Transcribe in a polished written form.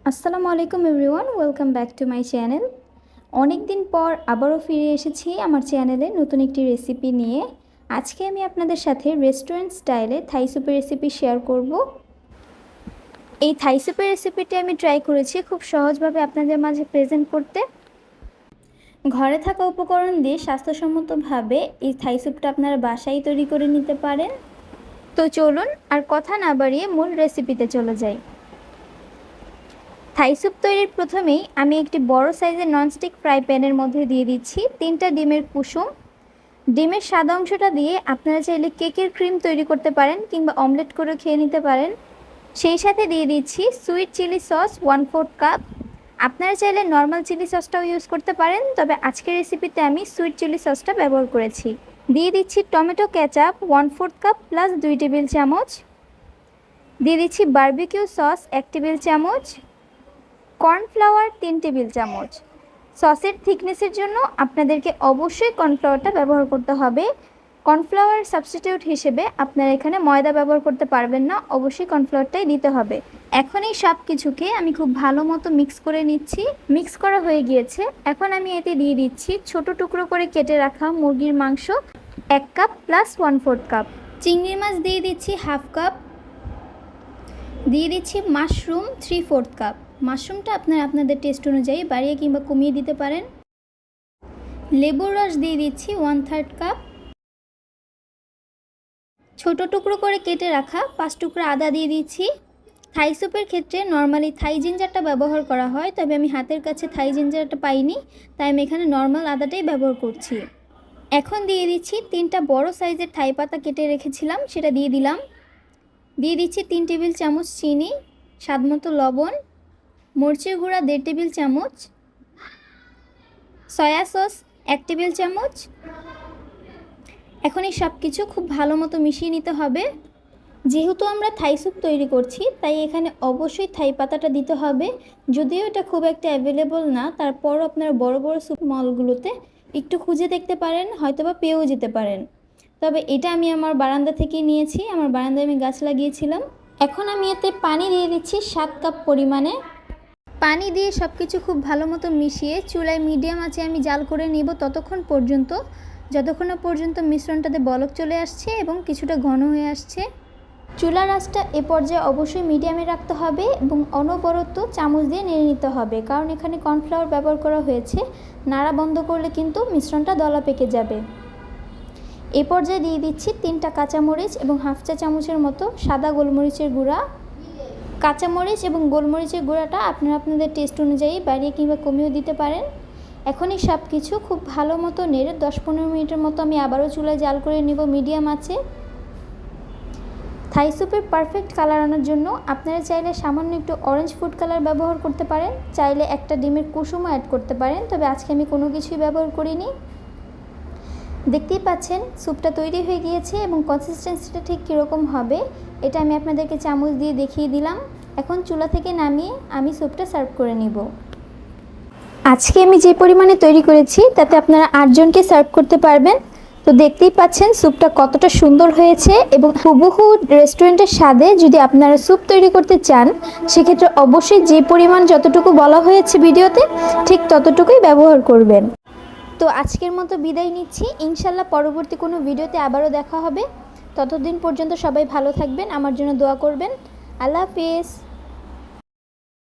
আসসালামু আলাইকুম everyone, welcome back to my channel. অনেক দিন পর আবারও ফিরে এসেছি আমার চ্যানেলে নতুন একটি রেসিপি নিয়ে। আজকে আমি আপনাদের সাথে রেস্টুরেন্ট স্টাইলে থাই স্যুপের রেসিপি শেয়ার করব। এই থাই স্যুপের রেসিপিটি আমি ট্রাই করেছি খুব সহজভাবে আপনাদের মাঝে প্রেজেন্ট করতে। ঘরে থাকা উপকরণ দিয়ে স্বাস্থ্যসম্মতভাবে এই থাই স্যুপটা আপনারা বাসায় তৈরি করে নিতে পারেন। তো চলুন আর কথা না বাড়িয়ে মূল রেসিপিতে চলে যাই। থাই স্যুপ তৈরির প্রথমেই আমি একটি বড় সাইজের ননস্টিক ফ্রাই প্যানের মধ্যে দিয়ে দিচ্ছি 3টা ডিমের কুসুম। ডিমের সাদা অংশটা দিয়ে আপনারা চাইলে কেকের ক্রিম তৈরি করতে পারেন কিংবা অমলেট করে খেয়ে নিতে পারেন। সেই সাথে দিয়ে দিচ্ছি সুইট চিলি সস 1/4 কাপ। আপনারা চাইলে নর্মাল চিলি সসটাও ইউজ করতে পারেন, তবে আজকের রেসিপিতে আমি সুইট চিলি সসটা ব্যবহার করেছি। দিয়ে দিচ্ছি tomato ketchup 1/4 cup plus 2 table চামচ। দিয়ে দিচ্ছি বারবিকিউ সস 1 টেবিল চামচ। কর্নফ্লাওয়ার 3 টেবিল চামচ। সসের থিকনেসের জন্য আপনাদেরকে অবশ্যই কর্নফ্লাওয়ারটা ব্যবহার করতে হবে। কর্নফ্লাওয়ার সাবস্টিটিউট হিসেবে আপনারা এখানে ময়দা ব্যবহার করতে পারবেন না, অবশ্যই কর্নফ্লাওয়ারটাই দিতে হবে। এখন এই সব কিছুকে আমি খুব ভালো মতো মিক্স করে নিচ্ছি। মিক্স করা হয়ে গিয়েছে। এখন আমি এতে দিয়ে দিচ্ছি ছোট টুকরো করে কেটে রাখা মুরগির মাংস 1 কাপ প্লাস 1/4 কাপ। চিংড়ি মাছ দিয়ে দিচ্ছি 1/2 কাপ। দিয়ে দিচ্ছি মাশরুম 3/4 কাপ। মাশরুমটা আপনারা আপনাদের টেস্ট অনুযায়ী বাড়িয়ে কিংবা কমিয়ে দিতে পারেন। লেবুর রস দিয়ে দিচ্ছি 1/3 কাপ। ছোট টুকরো করে কেটে রাখা 5 টুকরো আদা দিয়ে দিচ্ছি। থাই স্যুপের ক্ষেত্রে নর্মালি থাই জিঞ্জারটা ব্যবহার করা হয়, তবে আমি হাতের কাছে থাই জিঞ্জারটা পাইনি, তাই আমি এখানে নর্মাল আদাটাই ব্যবহার করছি। এখন দিয়ে দিচ্ছি 3টা বড় সাইজের থাই পাতা কেটে রেখেছিলাম, সেটা দিয়ে দিলাম। দিয়ে দিচ্ছি 3 টেবিল চামচ চিনি, স্বাদমতো লবণ, মরিচের গুঁড়া 1.5 টেবিল চামচ, সয়া সস 1 টেবিল চামচ। এখন এই সব কিছু খুব ভালো মতো মিশিয়ে নিতে হবে। যেহেতু আমরা থাই স্যুপ তৈরি করছি, তাই এখানে অবশ্যই থাই পাতাটা দিতে হবে। যদিও এটা খুব একটা অ্যাভেলেবল না, তারপরও আপনারা বড় বড় স্যুপ মলগুলোতে একটু খুঁজে দেখতে পারেন, হয়তোবা পেয়েও যেতে পারেন। তবে এটা আমি আমার বারান্দা থেকেই নিয়েছি, আমার বারান্দায় আমি গাছ লাগিয়েছিলাম। এখন আমি এতে পানি দিয়ে দিচ্ছি 7 কাপ পরিমাণে। পানি দিয়ে সব কিছু খুব ভালো মতো মিশিয়ে চুলায় মিডিয়াম আঁচে আমি জাল করে নিব ততক্ষণ পর্যন্ত, যতক্ষণ না পর্যন্ত মিশ্রণটাতে বলক চলে আসছে এবং কিছুটা ঘন হয়ে আসছে। চুলার আঁচটা এ পর্যায়ে অবশ্যই মিডিয়ামে রাখতে হবে এবং অনবরত চামচ দিয়ে নেড়ে নিতে হবে, কারণ এখানে কর্নফ্লাওয়ার ব্যবহার করা হয়েছে। নাড়া বন্ধ করলে কিন্তু মিশ্রণটা দলা পেকে যাবে। এ পর্যায়ে দিয়ে দিচ্ছি 3টা কাঁচামরিচ এবং 1/2 চা চামচের মতো সাদা গোলমরিচের গুঁড়া। কাঁচামরিচ এবং গোলমরিচের গুঁড়াটা আপনারা আপনাদের টেস্ট অনুযায়ী বাড়িয়ে কিংবা কমিয়েও দিতে পারেন। এখন এই সব কিছু খুব ভালো মতো নেড়ে 10-15 মিনিটের মতো আমি আবারও চুলায় জাল করে নিব মিডিয়াম আঁচে। থাই স্যুপের পারফেক্ট কালার আনার জন্য আপনারা চাইলে সামান্য একটু অরেঞ্জ ফুড কালার ব্যবহার করতে পারেন, চাইলে একটা ডিমের কুসুমও অ্যাড করতে পারেন, তবে আজকে আমি কোনো কিছুই ব্যবহার করিনি। দেখতেই পাচ্ছেন স্যুপটা তৈরি হয়ে গিয়েছে এবং কনসিস্টেন্সিটা ঠিক কীরকম হবে এটা আমি আপনাদেরকে চামচ দিয়ে দেখিয়ে দিলাম। এখন চুলা থেকে নামিয়ে আমি স্যুপটা সার্ভ করে নিব। আজকে আমি যে পরিমাণে তৈরি করেছি তাতে আপনারা 8 জনকে সার্ভ করতে পারবেন। তো দেখতেই পাচ্ছেন স্যুপটা কতটা সুন্দর হয়েছে এবং হুবহু রেস্টুরেন্টের স্বাদে যদি আপনারা স্যুপ তৈরি করতে চান, সেক্ষেত্রে অবশ্যই যে পরিমাণ যতটুকু বলা হয়েছে ভিডিওতে ঠিক ততটুকুই ব্যবহার করবেন। তো আজকের মতো বিদায় নিচ্ছি, ইনশাল্লাহ পরবর্তী কোনো ভিডিওতে আবারও দেখা হবে। ততদিন পর্যন্ত সবাই ভালো থাকবেন, আমার জন্য দোয়া করবেন। আল্লাহ হাফেজ।